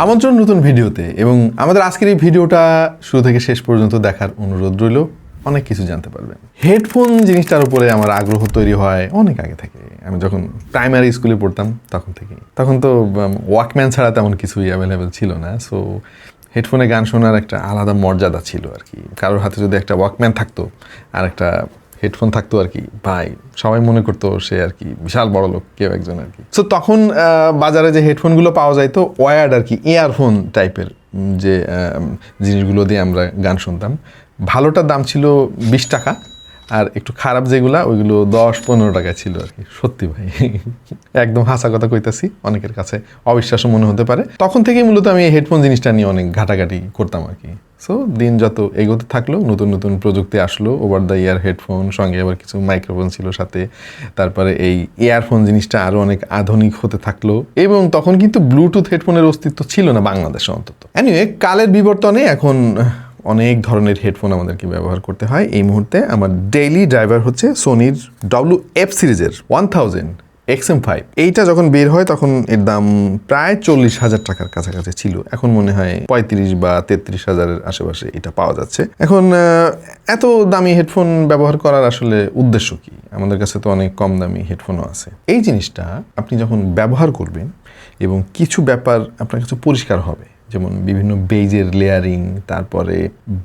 আমন্ত্রণ নতুন ভিডিওতে এবং আমাদের আজকের এই ভিডিওটা শুরু থেকে শেষ পর্যন্ত দেখার অনুরোধ রইল। অনেক কিছু জানতে পারবেন। হেডফোন জিনিসটার উপরে আমার আগ্রহ তৈরি হয় অনেক আগে থেকে। আমি যখন প্রাইমারি স্কুলে পড়তাম তখন তো ওয়াকম্যান ছাড়া তেমন কিছুই অ্যাভেলেবেল ছিল না। সো হেডফোনে গান শোনার একটা আলাদা মর্যাদা ছিল আর কি। কারোর হাতে যদি একটা ওয়াকম্যান থাকতো আর একটা হেডফোন থাকতো আর কি, ভাই সবাই মনে করতো সে আর কি বিশাল বড় লোক কেউ একজন আর কি। সো তখন বাজারে যে হেডফোনগুলো পাওয়া যায় তো ওয়ার্ড আর কি, ইয়ারফোন টাইপের যে জিনিসগুলো দিয়ে আমরা গান শুনতাম। ভালোটার দাম ছিল 20 টাকা, আর একটু খারাপ যেগুলা ওইগুলো 10-15 টাকা ছিল আর কি। সত্যি ভাই, একদম হাসা কথা কইতাছি, অনেকের কাছে অবিশ্বাস্য মনে হতে পারে। তখন থেকেই মূলত আমি এই হেডফোন জিনিসটা নিয়ে অনেক ঘাটাঘাটি করতাম আর কি। সো দিন যত এগোতে থাকলো নতুন নতুন প্রযুক্তি আসলো, ওভার দ্য ইয়ার হেডফোন, সঙ্গে আবার কিছু মাইক্রোফোন ছিল সাথে। তারপরে এই ইয়ারফোন জিনিসটা আরও অনেক আধুনিক হতে থাকলো, এবং তখন কিন্তু ব্লুটুথ হেডফোনের অস্তিত্ব ছিল না বাংলাদেশে অন্তত। এনিওয়ে, কালের বিবর্তনে এখন অনেক ধরনের হেডফোন আমাদেরকে ব্যবহার করতে হয়। এই মুহূর্তে আমার ডেইলি ড্রাইভার হচ্ছে সোনির WF সিরিজের 1000 XM5। এইটা যখন বের হয় তখন এর দাম প্রায় 40,000 টাকার কাছাকাছি ছিল। এখন মনে হয় 35 বা 33,000-এর আশেপাশে এটা পাওয়া যাচ্ছে। এখন এত দামি হেডফোন ব্যবহার করার আসলে উদ্দেশ্য কি? আমাদের কাছে তো অনেক কম দামি হেডফোনও আছে। এই জিনিসটা আপনি যখন ব্যবহার করবেন এবং কিছু ব্যাপার আপনার কাছে পরিষ্কার হবে, যেমন বিভিন্ন বেজের লেয়ারিং, তারপরে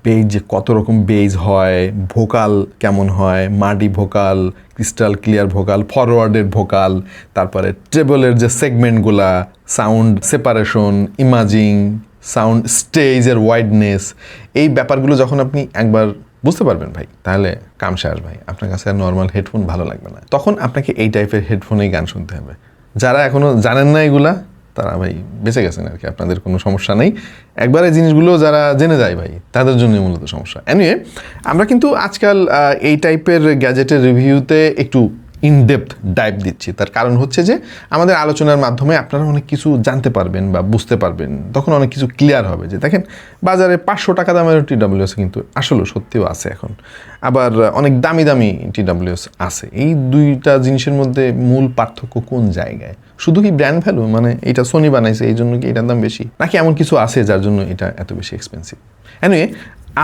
বেজ যে কত রকম বেজ হয়, ভোকাল কেমন হয়, muddy vocal, crystal clear vocal, ফরওয়ার্ডের ভোকাল, তারপরে ট্রেবলের যে সেগমেন্টগুলা, সাউন্ড সেপারেশন, ইমাজিং, সাউন্ড স্টেজের ওয়াইডনেস, এই ব্যাপারগুলো যখন আপনি একবার বুঝতে পারবেন ভাই, তাহলে কাম শেষ ভাই। আপনার কাছে আর নর্মাল হেডফোন ভালো লাগবে না। তখন আপনাকে এই টাইপের হেডফোনেই গান শুনতে হবে। যারা এখনও জানেন না এগুলা, তারা ভাই বেঁচে গেছেন আর কি, আপনাদের কোনো সমস্যা নেই। একবার এই জিনিসগুলো যারা জেনে যায় ভাই, তাদের জন্যই মূলত সমস্যা। এনিওয়ে, আমরা কিন্তু আজকাল এই টাইপের গ্যাজেটের রিভিউতে একটু ইনডেপথ ডাইভ দিচ্ছি। তার কারণ হচ্ছে যে আমাদের আলোচনার মাধ্যমে আপনারা অনেক কিছু জানতে পারবেন বা বুঝতে পারবেন। তখন অনেক কিছু ক্লিয়ার হবে যে দেখেন, বাজারে 500 টাকা দামের TWS কিন্তু আসলে সত্যিও আছে এখন, আবার অনেক দামি দামি TWS আছে। এই দুইটা জিনিসের মধ্যে মূল পার্থক্য কোন জায়গায়? শুধু কি ব্র্যান্ড ভ্যালু, মানে এটা সোনি বানাইছে এই জন্য কি এটার দাম বেশি, নাকি এমন কিছু আছে যার জন্য এটা এত বেশি এক্সপেন্সিভ? এনিওয়ে,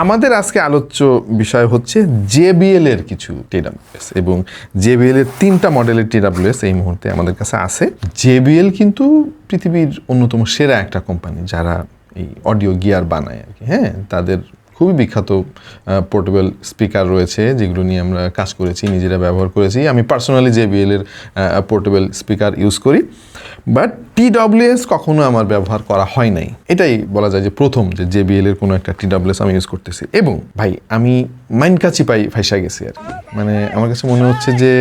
আমাদের আজকে আলোচ্য বিষয় হচ্ছে JBL এর কিছু TWS, এবং JBL এর 3টা মডেলের TWS এই মুহূর্তে আমাদের কাছে আছে। JBL কিন্তু পৃথিবীর অন্যতম সেরা একটা কোম্পানি যারা এই অডিও গিয়ার বানায় আর কি। হ্যাঁ, তাদের খুবই বিখ্যাত পোর্টেবল স্পিকার রয়েছে, যেগুলো নিয়ে আমরা কাজ করেছি, নিজেরা ব্যবহার করেছি। আমি পার্সোনালি JBL এর পোর্টেবল স্পিকার ইউজ করি, বাট TWS কখনো আমার ব্যবহার করা হয় নাই। এটাই বলা যায় যে প্রথম যে JBL এর কোনো একটা TWS আমি ইউজ করতেছি। এবং ভাই, আমি মাইন্ড কাছি ফাইসা গেছি আর কি। মানে আমার কাছে মনে হচ্ছে যে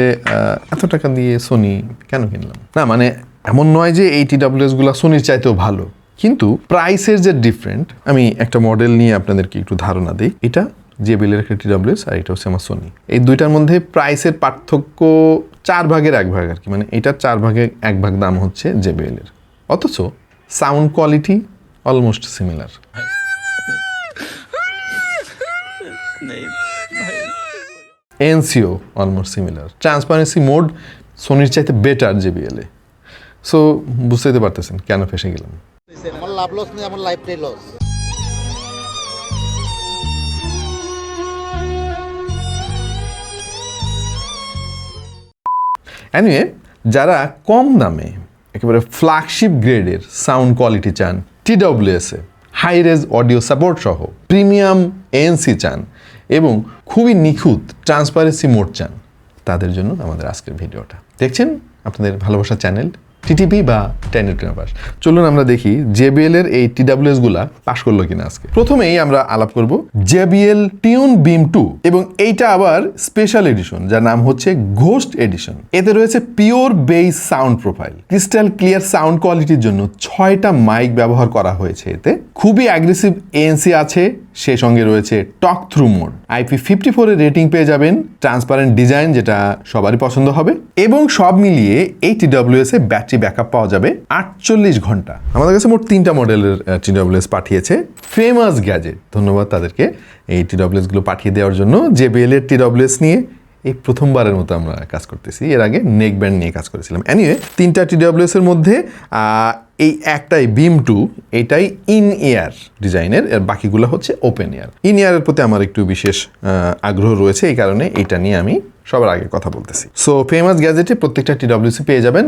এত টাকা দিয়ে সোনি কেন কিনলাম না। মানে এমন নয় যে এই TWSগুলো সোনির চাইতেও ভালো, কিন্তু প্রাইসের যে ডিফারেন্ট, আমি একটা মডেল নিয়ে আপনাদেরকে একটু ধারণা দিই। এটা JBL এর একটা TWS, আর এটা হচ্ছে আমার সোনি। এই দুইটার মধ্যে প্রাইসের পার্থক্য 4 ভাগের 1 ভাগ আর কি। মানে এটা 4 ভাগের 1 ভাগ দাম হচ্ছে JBL এর, অথচ sound quality almost similar. NCO almost similar. Transparency mode সোনির চাইতে বেটার JBL এ। সো বুঝতে পারতেছেন কেন ফেসে গেলাম। আমার লাভ লস নেই, আমার লাইফটাই লস। এনিওয়ে, যারা কম দামে একেবারে ফ্ল্যাগশিপ গ্রেডের সাউন্ড কোয়ালিটি চান, TWS এ হাই রেজ অডিও সাপোর্ট সহ প্রিমিয়াম ANC চান, এবং খুবই নিখুঁত ট্রান্সপারেন্সি মোড চান, তাদের জন্য আমাদের আজকের ভিডিওটা। দেখছেন আপনাদের ভালোবাসার চ্যানেল TTP বা টেনেট ক্যাম্পাস। চলুন আমরা দেখি JBL এর এই TWS গুলা পাশ করলো কিনা আজকে। প্রথমেই আমরা আলাপ করব JBL Tune Beam 2, এবং এইটা আবার স্পেশাল এডিশন, যার নাম হচ্ছে ঘোস্ট এডিশন। এতে রয়েছে pure bass sound profile, crystal clear sound কোয়ালিটির জন্য 6টা মাইক ব্যবহার করা হয়েছে। এতে খুবই অ্যাগ্রেসিভ ANC আছে, সেই সঙ্গে রয়েছে টক থ্রু মোড। IP54 এর রেটিং পেয়ে যাবেন, ট্রান্সপারেন্ট ডিজাইন যেটা সবারই পছন্দ হবে, এবং সব মিলিয়ে এই TWS এ ব্যাটারি ব্যাকআপ পাওয়া যাবে 48 ঘন্টা। আমাদের কাছে মোট 3টা মডেলের TWS পাঠিয়েছে ফেমাস গ্যাজেট। ধন্যবাদ তাদেরকে এই TWS গুলো পাঠিয়ে দেওয়ার জন্য। JBL এর TWS নিয়ে এই প্রথমবারের মতো আমরা কাজ করতেছি। এর আগে নেক ব্যান্ড নিয়ে কাজ করেছিলাম। এনিওয়ে 3টা TWS এর মধ্যে এই একটাই বিম 2 এটাই ইন ইয়ার ডিজাইনের, এর বাকিগুলো হচ্ছে ওপেন ইয়ার। ইন ইয়ারের প্রতি আমার একটু বিশেষ আগ্রহ রয়েছে, এই কারণে এটা নিয়ে আমি সবার আগে কথা বলতেছি। সো ফেমাস গ্যাজেটে প্রত্যেকটা TWS পেয়ে যাবেন।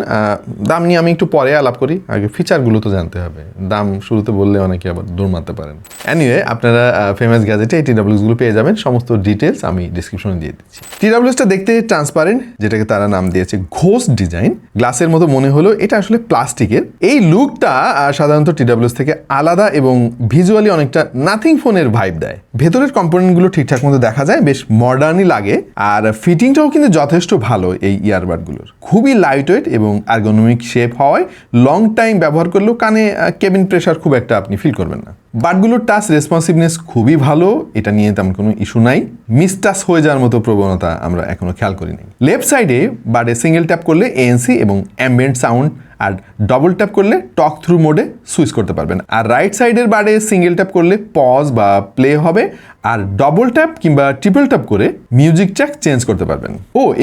দাম নিয়ে আমি একটু পরে আলাপ করি, আগে ফিচারগুলো তো জানতে হবে। দাম শুরুতে বললে অনেকে আবার দৌড় মারতে পারেন। এনিওয়ে আপনারা ফেমাস গ্যাজেটে এই TWSগুলো পেয়ে যাবেন, সমস্ত ডিটেলস আমি ডিসক্রিপশনে দিয়ে দিচ্ছি। TWSটা দেখতে ট্রান্সপারেন্ট, যেটাকে তারা নাম দিয়েছে ঘোস্ট ডিজাইন। গ্লাসের মতো মনে হলো, এটা আসলে প্লাস্টিকের। এই লুকটা সাধারণত TWS থেকে আলাদা এবং ভিজুয়ালি অনেকটা নাথিং ফোনের ভাইব দেয়। ভেতরের কম্পোনেন্টগুলো ঠিকঠাক মতো দেখা যায়, বেশ মডার্নই লাগে। আর ফিটিংটাও কিন্তু যথেষ্ট ভালো এই ইয়ারবাডগুলোর, খুবই লাইট ওয়েট এবং আর্গোনমিক শেপ হওয়ায় লং টাইম ব্যবহার করলেও কানে কেবিন প্রেশার খুব একটা আপনি ফিল করবেন না। বাডগুলোর টাচ রেসপন্সিভনেস খুবই ভালো, এটা নিয়ে তেমন কোনো ইস্যু নাই। মিসটাচ হয়ে যাওয়ার মতো প্রবণতা আমরা এখনো খেয়াল করি নাই। লেফট সাইডে বাডে সিঙ্গেল ট্যাপ করলে ANC এবং অ্যাম্বিয়েন্ট সাউন্ড, আর ডবল ট্যাপ করলে টক থ্রু মোডে সুইচ করতে পারবেন। আর রাইট সাইডের বারে সিঙ্গেল ট্যাপ করলে পজ বা প্লে হবে, আর ডবল ট্যাপ কিংবা ট্রিপল ট্যাপ করে মিউজিক ট্র্যাক চেঞ্জ করতে পারবেন।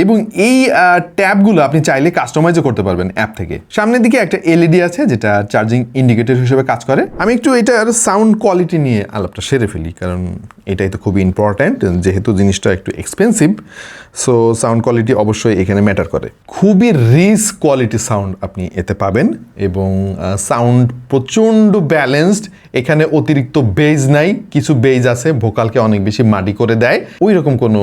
এবং এই ট্যাবগুলো আপনি চাইলে কাস্টমাইজও করতে পারবেন অ্যাপ থেকে। সামনের দিকে একটা LED আছে যেটা চার্জিং ইন্ডিকেটর হিসেবে কাজ করে। আমি একটু এটার সাউন্ড কোয়ালিটি নিয়ে আলাপটা সেরে ফেলি, কারণ এটাই তো খুবই ইম্পর্ট্যান্ট, যেহেতু জিনিসটা একটু এক্সপেন্সিভ। সো সাউন্ড কোয়ালিটি অবশ্যই এখানে ম্যাটার করে। খুবই রিচ কোয়ালিটি সাউন্ড আপনি এতে পাবেন এবং সাউন্ড প্রচণ্ড ব্যালেন্সড। এখানে অতিরিক্ত বেজ নাই, কিছু বেজ আছে ভোকালকে অনেক বেশি মাটি করে দেয়, ওই রকম কোনো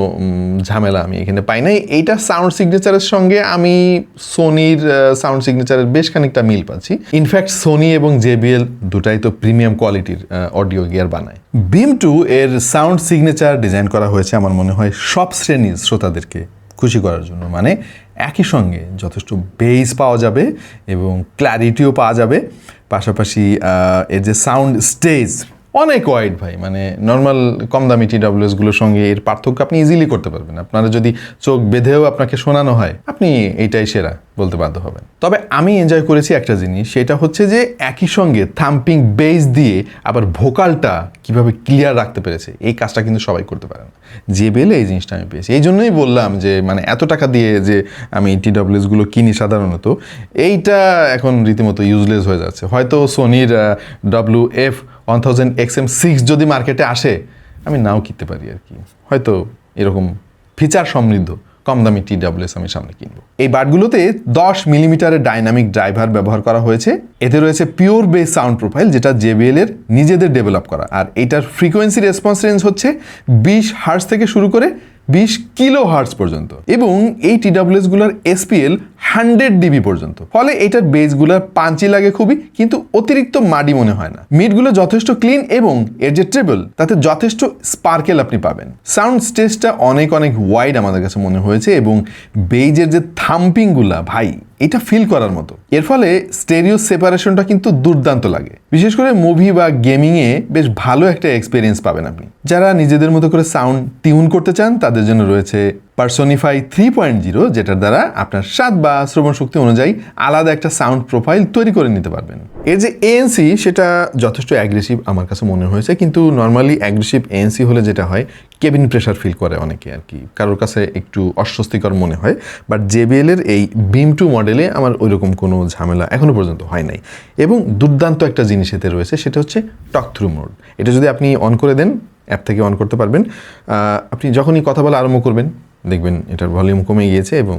ঝামেলা আমি এখানে পাই নাই। এইটা সাউন্ড সিগনেচারের সঙ্গে আমি সোনির সাউন্ড সিগনেচারের বেশ খানিকটা মিল পাচ্ছি। ইনফ্যাক্ট সোনি এবং JBL দুটাই তো প্রিমিয়াম কোয়ালিটির অডিও গিয়ার বানায়। বিম 2 এর সাউন্ড সিগনেচার ডিজাইন করা হয়েছে আমার মনে হয় সব শ্রেণীর শ্রোতাদেরকে খুশি করার জন্য। মানে একই সঙ্গে যথেষ্ট বেস পাওয়া যাবে এবং ক্ল্যারিটিও পাওয়া যাবে, পাশাপাশি এর যে সাউন্ড স্টেজ অনেক ওয়াইড ভাই, মানে নর্মাল কম দামি TWSগুলোর সঙ্গে এর পার্থক্য আপনি ইজিলি করতে পারবেন। আপনারা যদি চোখ বেঁধেও আপনাকে শোনানো হয়, আপনি এইটাই সেরা বলতে বাধ্য হবেন। তবে আমি এনজয় করেছি একটা জিনিস, সেটা হচ্ছে যে একই সঙ্গে থাম্পিং বেস দিয়ে আবার ভোকালটা কিভাবে ক্লিয়ার রাখতে পেরেছে, এই কাজটা কিন্তু সবাই করতে পারে না। JBL এই জিনিসটা আমি পেয়েছি। এই জন্যই বললাম যে মানে এত টাকা দিয়ে যে আমি TWSগুলো কিনি সাধারণত, এইটা এখন রীতিমতো ইউজলেস হয়ে যাচ্ছে। হয়তো সোনির WF-1000 XM6 যদি মার্কেটে আসে, আমি নাও কিনতে পারি আর কি। হয়তো এরকম ফিচার সমৃদ্ধ কম দামি TWS আমি সামনে কিনবো। এই বাডগুলোতে 10 মিলিমিটারের ডাইনামিক ড্রাইভার ব্যবহার করা হয়েছে। এতে রয়েছে পিওর বেস সাউন্ড প্রোফাইল, যেটা JBL এর নিজেদের ডেভেলপ করা। আর এটার ফ্রিকোয়েন্সি রেসপন্স রেঞ্জ হচ্ছে 20 হার্টজ থেকে শুরু করে 20 কিলো হার্টজ পর্যন্ত, এবং এই TWSগুলোর SPL 100 dB পর্যন্ত। ফলে এটার বেসগুলোর পাঞ্চি লাগে খুবই, কিন্তু অতিরিক্ত মাডি মনে হয় না। মিডগুলো যথেষ্ট ক্লিন এবং এর যে ট্রেবল তাতে যথেষ্ট স্পার্কেল আপনি পাবেন। সাউন্ড স্টেজটা অনেক ওয়াইড আমাদের কাছে মনে হয়েছে, এবং বেজের যে থাম্পিংগুলা ভাই, এটা ফিল করার মতো। এর ফলে স্টেরিও সেপারেশনটা কিন্তু দুর্দান্ত লাগে। বিশেষ করে মুভি বা গেমিংয়ে বেশ ভালো একটা এক্সপিরিয়েন্স পাবেন আপনি। যারা নিজেদের মতো করে সাউন্ড টিউন করতে চান, তাদের জন্য রয়েছে পার্সোনিফাই 3.0, যেটার দ্বারা আপনার স্বাদ বা শ্রবণ শক্তি অনুযায়ী আলাদা একটা সাউন্ড প্রোফাইল তৈরি করে নিতে পারবেন। এর যে ANC সেটা যথেষ্ট অ্যাগ্রেসিভ আমার কাছে মনে হয়েছে, কিন্তু নর্মালি অ্যাগ্রেসিভ ANC হলে যেটা হয়, কেবিন প্রেশার ফিল করে অনেকে আর কি, কারোর কাছে একটু অস্বস্তিকর মনে হয়। বাট JBL এর এই বিম 2 মডেলে আমার ওইরকম কোনো ঝামেলা এখনো পর্যন্ত হয় নাই। এবং দুর্দান্ত একটা জিনিস এতে রয়েছে, সেটা হচ্ছে টক থ্রু মোড। এটা যদি আপনি অন করে দেন, অ্যাপ থেকে অন করতে পারবেন, আপনি যখনই কথা বলা আরম্ভ করবেন দেখবেন এটার ভলিউম কমে গিয়েছে এবং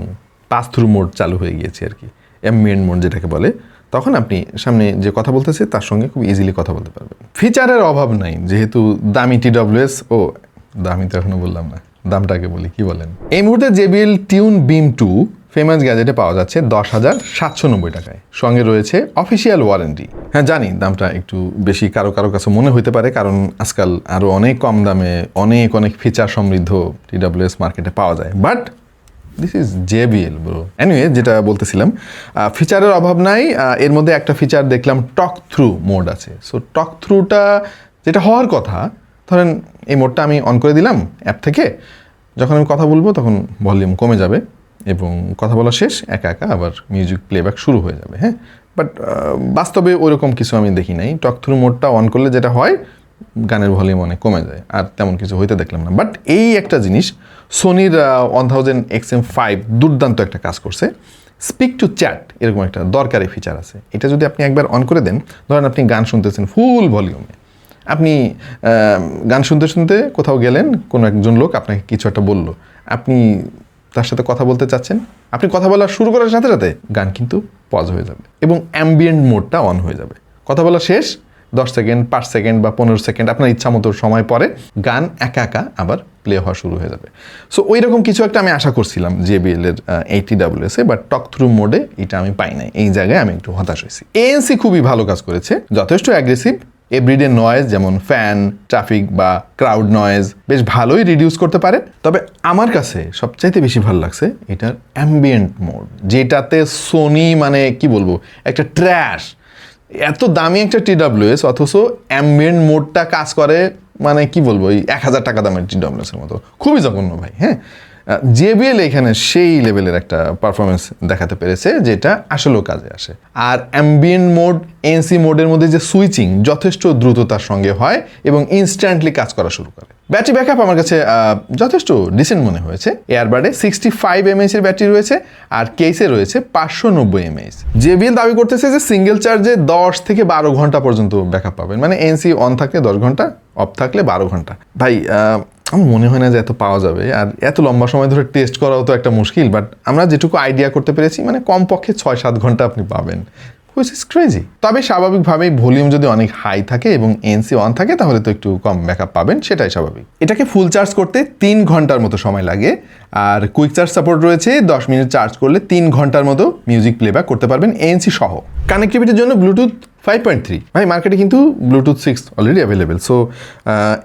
পাস থ্রু মোড চালু হয়ে গিয়েছে আর কি, অ্যাম্বিয়েন্ট মোড যেটাকে বলে। তখন আপনি সামনে যে কথা বলতেছে তার সঙ্গে খুব ইজিলি কথা বলতে পারবেন। ফিচারের অভাব নাই, যেহেতু দামি TWS। দামি তো এখনো বললাম না, দামটাকে বলি, কি বলেন? এই মুহূর্তে JBL টিউন বিম 2 ফেমাস গ্যাজেটে পাওয়া যাচ্ছে 10,790 টাকায়। সঙ্গে রয়েছে অফিসিয়াল ওয়ারেন্টি। হ্যাঁ জানি দামটা একটু বেশি কারো কাছে মনে হতে পারে, কারণ আজকাল আরও অনেক কম দামে অনেক ফিচার সমৃদ্ধ TWS মার্কেটে পাওয়া যায়। But this is JBL bro. Anyway, যেটা বলতেছিলাম, ফিচারের অভাব নাই। এর মধ্যে একটা ফিচার দেখলাম, টক থ্রু মোড আছে। সো টক থ্রুটা যেটা হওয়ার কথা, ধরেন এই মোডটা আমি অন করে দিলাম অ্যাপ থেকে, যখন আমি কথা বলবো তখন ভলিউম কমে যাবে এবং কথা বলা শেষ, একা আবার মিউজিক প্লেব্যাক শুরু হয়ে যাবে। হ্যাঁ, বাট বাস্তবে ওরকম কিছু আমি দেখি নাই। টক থ্রু মোডটা অন করলে যেটা হয়, গানের ভলিউম অনেক কমে যায়, আর তেমন কিছু হইতে দেখলাম না। বাট এই একটা জিনিস সোনির 1000XM5 দুর্দান্ত একটা কাজ করছে, স্পিক টু চ্যাট এরকম একটা দরকারি ফিচার আছে। এটা যদি আপনি একবার অন করে দেন, ধরেন আপনি গান শুনতেছেন ফুল ভলিউমে, আপনি গান শুনতে শুনতে কোথাও গেলেন, কোনো একজন লোক আপনাকে কিছু একটা বলল, আপনি তার সাথে কথা বলতে চাচ্ছেন, আপনি কথা বলা শুরু করার সাথে সাথে গান কিন্তু পজ হয়ে যাবে এবং অ্যাম্বিয়েন্ট মোডটা অন হয়ে যাবে। কথা বলা শেষ, 10 সেকেন্ড, 5 সেকেন্ড বা 15 সেকেন্ড আপনার ইচ্ছা মতো সময় পরে গান একা একা আবার প্লে হওয়া শুরু হয়ে যাবে। সো ওই রকম কিছু একটা আমি আশা করছিলাম JBL এর 80WS-এ, বাট টক থ্রু মোডে এটা আমি পাই নাই। এই জায়গায় আমি একটু হতাশ হয়েছি। ANC খুবই ভালো কাজ করেছে, যথেষ্ট অ্যাগ্রেসিভ, এভরিডে নয়েজ যেমন ফ্যান, ট্রাফিক বা ক্রাউড নয়েজ বেশ ভালোই রিডিউস করতে পারে। তবে আমার কাছে সবচাইতে বেশি ভালো লাগছে এটার অ্যাম্বিয়েন্ট মোড, যেটাতে সোনি মানে কি বলবো একটা ট্র্যাশ, এত দামি একটা TWS অথচ অ্যাম্বিয়েন্ট মোডটা কাজ করে মানে কি বলবো এই 1000 টাকা দামের TWS এর মতো, খুবই জঘন্য ভাই। হ্যাঁ, JBL এখানে সেই লেভেলের একটা পারফরমেন্স দেখাতে পেরেছে যেটা আসলেও কাজে আসে। আর অ্যাম্বিয়েন্ট মোড ANC মোডের মধ্যে যে সুইচিং যথেষ্ট দ্রুততার সঙ্গে হয় এবং ইনস্ট্যান্টলি কাজ করা শুরু করে। ব্যাটারি ব্যাকআপ আমার কাছে যথেষ্ট ডিসেন্ট মনে হয়েছে। এয়ারবাডে 65 mAh এর ব্যাটারি রয়েছে আর কেসে রয়েছে 590 mAh। JBL দাবি করতেছে যে সিঙ্গেল চার্জে 10 থেকে 12 ঘন্টা পর্যন্ত ব্যাকআপ পাবেন, মানে ANC অন থাকলে 10 ঘন্টা, অফ থাকলে 12 ঘন্টা। ভাই আমার মনে হয় না যে এত পাওয়া যাবে, আর এত লম্বা সময় ধরে টেস্ট করাও তো একটা মুশকিল। বাট আমরা যেটুকু আইডিয়া করতে পেরেছি মানে কমপক্ষে 6-7 ঘন্টা আপনি পাবেন, হুইচ ইজ ক্রেজি। তবে স্বাভাবিকভাবেই ভলিউম যদি অনেক হাই থাকে এবং ANC অন থাকে তাহলে তো একটু কম ব্যাকআপ পাবেন, সেটাই স্বাভাবিক। এটাকে ফুল চার্জ করতে 3 ঘন্টার মতো সময় লাগে, আর কুইক চার্জ সাপোর্ট রয়েছে। 10 মিনিট চার্জ করলে 3 ঘন্টার মতো মিউজিক প্লেব্যাক করতে পারবেন ANC সহ। কানেক্টিভিটির জন্য ব্লুটুথ 5.3, ভাই মার্কেটে কিন্তু Bluetooth 6 already available, so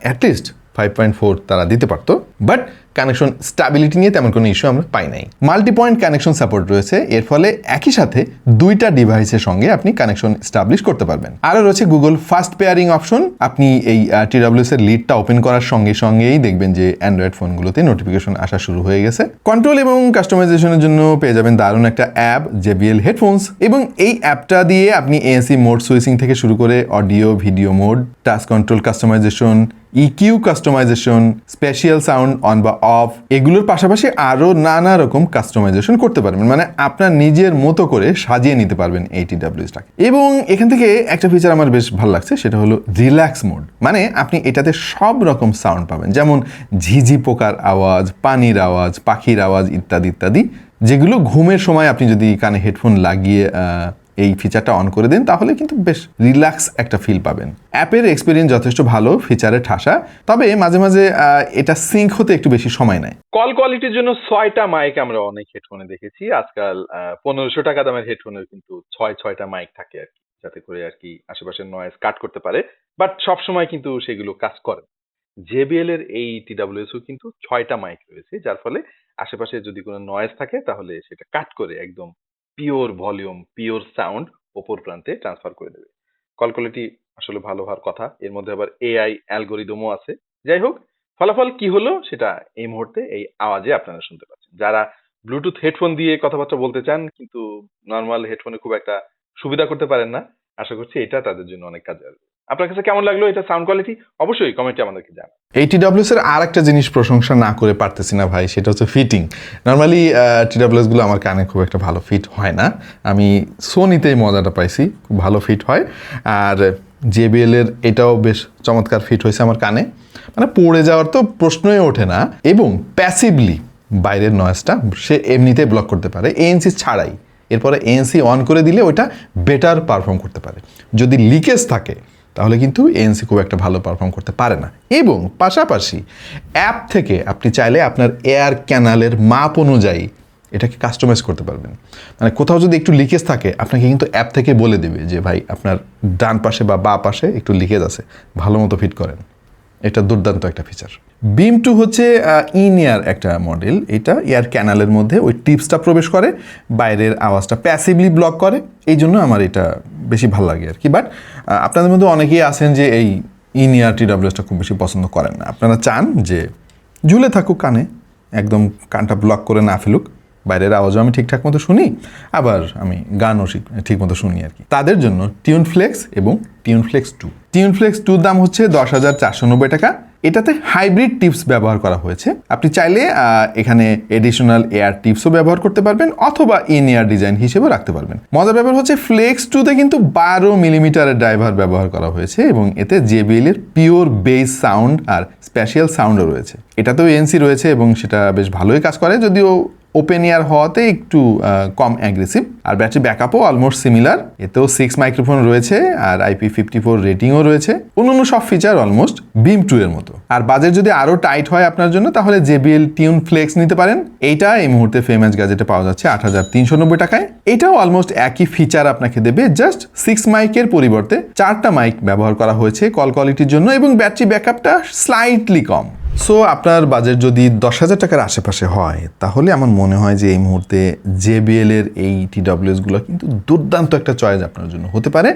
at least 5.4 তারা দিতে পারতো। বাট কানেকশন স্ট্যাবিলিটি নিয়ে তেমন কোনো ইস্যু আমরা পাই নাই। মাল্টি পয়েন্ট কানেকশন সাপোর্ট রয়েছে, এর ফলে একই সাথে 2টা ডিভাইসের সঙ্গে আপনি কানেকশন স্টাবলিশ করতে পারবেন। আরও রয়েছে গুগল ফাস্ট পেয়ারিং অপশন। আপনি এই TWS এর লিডটা ওপেন করার সঙ্গে সঙ্গেই দেখবেন যে অ্যান্ড্রয়েড ফোনগুলোতে নোটিফিকেশন আসা শুরু হয়ে গেছে। কন্ট্রোল এবং কাস্টমাইজেশনের জন্য পেয়ে যাবেন দারুণ একটা অ্যাপ JBL হেডফোনস, এবং এই অ্যাপটা দিয়ে আপনি ANC মোড সুইচিং থেকে শুরু করে audio video mode, touch control customization, EQ customization, special sound on বা অফ, এগুলোর পাশাপাশি আরও নানা রকম কাস্টমাইজেশন করতে পারবেন, মানে আপনার নিজের মতো করে সাজিয়ে নিতে পারবেন এই TWS-টাকে। এবং এখান থেকে একটা ফিচার আমার বেশ ভালো লাগছে, সেটা হলো রিল্যাক্স মোড। মানে আপনি এটাতে সব রকম সাউন্ড পাবেন, যেমন ঝিঝি পোকার আওয়াজ, পানির আওয়াজ, পাখির আওয়াজ ইত্যাদি ইত্যাদি, যেগুলো ঘুমের সময় আপনি যদি কানে হেডফোন লাগিয়ে এই ফিচারটা অন করে দেন তাহলে কিন্তু বেশ রিল্যাক্স একটা ফিল পাবেন। অ্যাপের এক্সপিরিয়েন্স যথেষ্ট ভালো, ফিচারে ঠাসা, তবে মাঝে মাঝে এটা সিঙ্ক হতে একটু বেশি সময় নেয়। কল কোয়ালিটির জন্য 6টা মাইক আমরা অনেক হেডফোনে দেখেছি। আজকাল 1500 টাকা দামের হেডফোনের কিন্তু 6টা মাইক থাকে আর কি, যাতে করে আর কি আশেপাশের নয়েজ কাট করতে পারে। বাট সবসময় কিন্তু সেগুলো কাজ করে। JBL এর এই TWS-ও কিন্তু 6টা মাইক রয়েছে, যার ফলে আশেপাশে যদি কোনো নয়েজ থাকে তাহলে সেটা কাট করে একদম পিওর ভলিউম, পিওর সাউন্ড ওপর প্রান্তে ট্রান্সফার করে দেবে। কল কোয়ালিটি আসলে ভালো হওয়ার কথা, এর মধ্যে আবার AI অ্যালগোরিদমও আছে। যাই হোক, ফলাফল কি হলো সেটা এই মুহূর্তে এই আওয়াজে আপনারা শুনতে পাচ্ছেন। যারা ব্লুটুথ হেডফোন দিয়ে কথাবার্তা বলতে চান কিন্তু নর্মাল হেডফোনে খুব একটা সুবিধা করতে পারেন না, আশা করছি এটা তাদের জন্য অনেক কাজে আসবে। আপনার কাছে কেমন লাগলো এটা সাউন্ড কোয়ালিটি? অবশ্যই কমেন্টে আমাদেরকে জানান। এই TWS এর আর একটা জিনিস প্রশংসা না করে পারতেছি না ভাই, সেটা হচ্ছে ফিটিং। নর্মালি TWS গুলো আমার কানে খুব একটা ভালো ফিট হয় না, আমি সোনিতেই মজাটা পাইছি, খুব ভালো ফিট হয়। আর JBL এর এটাও বেশ চমৎকার ফিট হয়েছে আমার কানে, মানে পড়ে যাওয়ার তো প্রশ্নই ওঠে না। এবং প্যাসিভলি বাইরের নয়েজটা সে এমনিতেই ব্লক করতে পারে ANC ছাড়াই। এরপরে ANC অন করে দিলে ওইটা বেটার পারফর্ম করতে পারে। যদি লিকেজ থাকে তাহলে কিন্তু ANC খুব একটা ভালো পারফর্ম করতে পারে না। এবং পাশাপাশি অ্যাপ থেকে আপনি চাইলে আপনার এয়ার ক্যানালের মাপ অনুযায়ী এটাকে কাস্টমাইজ করতে পারবেন। মানে কোথাও যদি একটু লিকেজ থাকে আপনাকে কিন্তু অ্যাপ থেকে বলে দেবে যে ভাই আপনার ডান পাশে বা বাঁ পাশে একটু লিকেজ আছে, ভালো মতো ফিট করেন। এটা দুর্দান্ত একটা ফিচার। বিম 2 হচ্ছে ইন ইয়ার একটা মডেল, এটা এয়ার ক্যানালের মধ্যে ওই টিপসটা প্রবেশ করে, বাইরের আওয়াজটা প্যাসিভলি ব্লক করে, এই জন্য আমার এটা বেশি ভালো লাগে আর কি। বাট আপনাদের মধ্যে অনেকেই আছেন যে এই ইন ইয়ার TWS-টা খুব বেশি পছন্দ করেন না, আপনারা চান যে ঝুলে থাকুক কানে, একদম কানটা ব্লক করে না ফেলুক, বাইরের আওয়াজও আমি ঠিকঠাক মতো শুনি, আবার আমি গানও ঠিক মতো শুনি আর কি। তাদের জন্য টিউনফ্লেক্স এবং টিউনফ্লেক্স 2। টিউনফ্লেক্স 2 দাম হচ্ছে 10,490 টাকা। এটাতে হাইব্রিড টিপস ব্যবহার করা হয়েছে। আপনি চাইলে এখানে এডিশনাল এয়ার টিপসও ব্যবহার করতে পারবেন অথবা ইন এয়ার ডিজাইন হিসেবেও রাখতে পারবেন। মজার ব্যাপার হচ্ছে ফ্লেক্স 2তে কিন্তু 12 মিলিমিটারের ড্রাইভার ব্যবহার করা হয়েছে এবং এতে JBL এর পিওর বেস সাউন্ড আর স্পেশাল সাউন্ডও রয়েছে। এটাতেও ANC রয়েছে এবং সেটা বেশ ভালোই কাজ করে, যদিও ওপেন এয়ার হওয়াতে একটু কম অ্যাগ্রেসিভ। আর ব্যাটারি ব্যাকআপও অলমোস্ট সিমিলার, এতেও 6 মাইক্রোফোন রয়েছে আর IP54 রেটিংও রয়েছে। অন্যান্য সব ফিচার অলমোস্ট Beam 2 এর মতো। আর বাজেট যদি আরও টাইট হয় আপনার জন্য তাহলে JBL টিউনফ্লেক্স নিতে পারেন। এইটা এই মুহূর্তে ফেমাস গ্যাজেটে পাওয়া যাচ্ছে 8,390 টাকায়। এটাও অলমোস্ট একই ফিচার আপনাকে দেবে, জাস্ট 6 মাইকের পরিবর্তে 4টা মাইক ব্যবহার করা হয়েছে কল কোয়ালিটির জন্য এবং ব্যাটারি ব্যাকআপটা স্লাইটলি কম। সো আপনার বাজেট যদি 10,000 টাকার আশেপাশে হয় তাহলে আমার মনে হয় যে এই মুহূর্তে JBL এর এই TWS-গুলো কিন্তু দুর্দান্ত একটা চয়েস আপনার জন্য হতে পারে,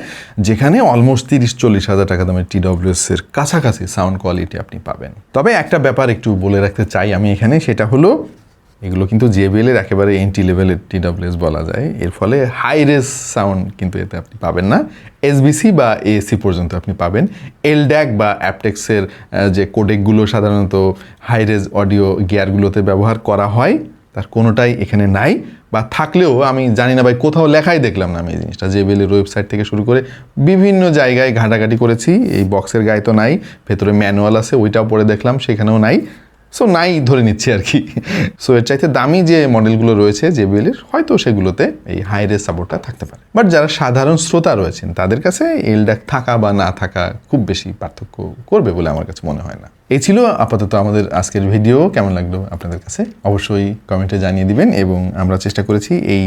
যেখানে অলমোস্ট 30-40 হাজার টাকা দামের TWS এর কাছাকাছি সাউন্ড কোয়ালিটি আপনি পাবেন। তবে একটা ব্যাপার একটু বলে রাখতে চাই আমি এখানে, সেটা হলো এগুলো কিন্তু JBL এর একেবারে এন্ট্রি লেভেলের TWS বলা যায়। এর ফলে হাই রেস সাউন্ড কিন্তু এতে আপনি পাবেন না। SBC বা AAC পর্যন্ত আপনি পাবেন। LDAC বা অ্যাপটেক্সের যে কোডেকগুলো সাধারণত হাই রেজ অডিও গিয়ারগুলোতে ব্যবহার করা হয়, তার কোনোটাই এখানে নাই, বা থাকলেও আমি জানি না ভাই, কোথাও লেখাই দেখলাম না আমি এই জিনিসটা। JBL এর ওয়েবসাইট থেকে শুরু করে বিভিন্ন জায়গায় ঘাটাঘাটি করেছি, এই বক্সের গায়ে তো নাই, ভেতরে ম্যানুয়াল আছে ওইটাও পড়ে দেখলাম সেখানেও নাই। সো নাই ধরে নিচ্ছি আর কি। সো এর চাইতে দামি যে মডেলগুলো রয়েছে JBL এর, হয়তো সেগুলোতে এই হাই রেস সাপোর্টটা থাকতে পারে। বাট যারা সাধারণ শ্রোতা রয়েছেন তাদের কাছে LDAC থাকা বা না থাকা খুব বেশি পার্থক্য করবে বলে আমার কাছে মনে হয় না। এই ছিল আপাতত আমাদের আজকের ভিডিও। কেমন লাগলো আপনাদের কাছে অবশ্যই কমেন্টে জানিয়ে দিবেন, এবং আমরা চেষ্টা করেছি এই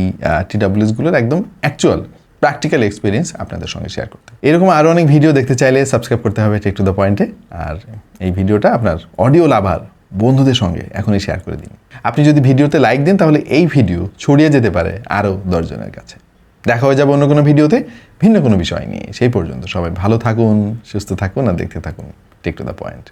TWS-গুলোর একদম অ্যাকচুয়াল প্র্যাকটিক্যাল এক্সপিরিয়েন্স আপনাদের সঙ্গে শেয়ার করতে। এরকম আরও অনেক ভিডিও দেখতে চাইলে সাবস্ক্রাইব করতে হবে টেক টু দ্য পয়েন্টে। আর এই ভিডিওটা আপনার অডিও লাভার বন্ধুদের সঙ্গে এখনই শেয়ার করে দিন। আপনি যদি ভিডিওতে লাইক দেন তাহলে এই ভিডিও ছড়িয়ে যেতে পারে আরও 10 জনের কাছে। দেখা হয়ে যাবে অন্য কোনো ভিডিওতে ভিন্ন কোনো বিষয় নিয়ে। সেই পর্যন্ত সবাই ভালো থাকুন, সুস্থ থাকুন আর দেখতে থাকুন টেক টু দ্য পয়েন্ট।